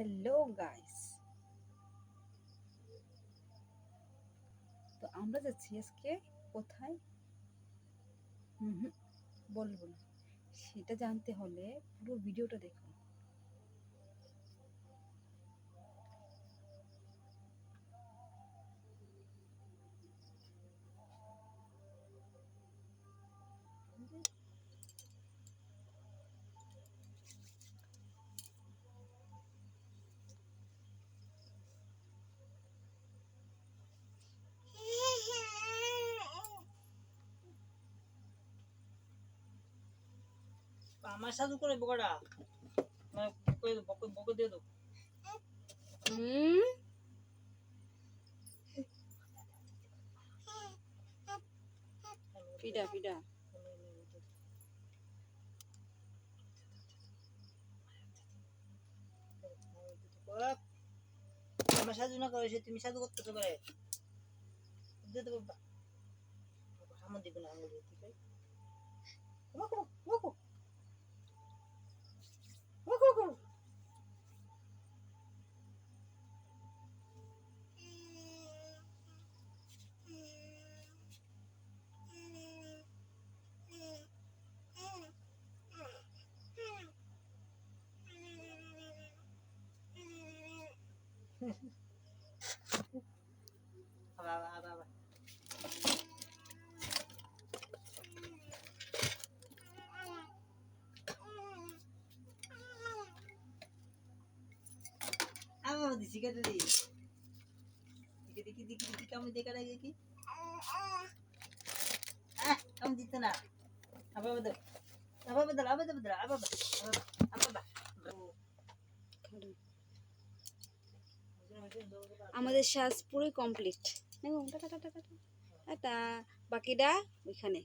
Hello guys, তো আমরা যাচ্ছি আজকে কোথায়? হুম হুম বলবো না, সেটা জানতে হলে পুরো ভিডিওটা দেখুন। আমার সাধু করে বোকাটা বকে দিয়ে দেবো। পিডা পিডা আমার সাধু না করে সে তুমি সাধু করতেছো করে দিয়ে দেবো। আমার দিবে না আঙুল দিয়ে ঠিক আছে। আবার আমার দিছি কেটে দিই দেখি দেখি দেখি দেখি কেমন দেখা লাগে কি কেমন দিতে না আবার বদল আবার বদল আবার বদল আবার আবার আমাদের সাজ পুরোই কমপ্লিট। টাটা বাকিটা ওইখানে।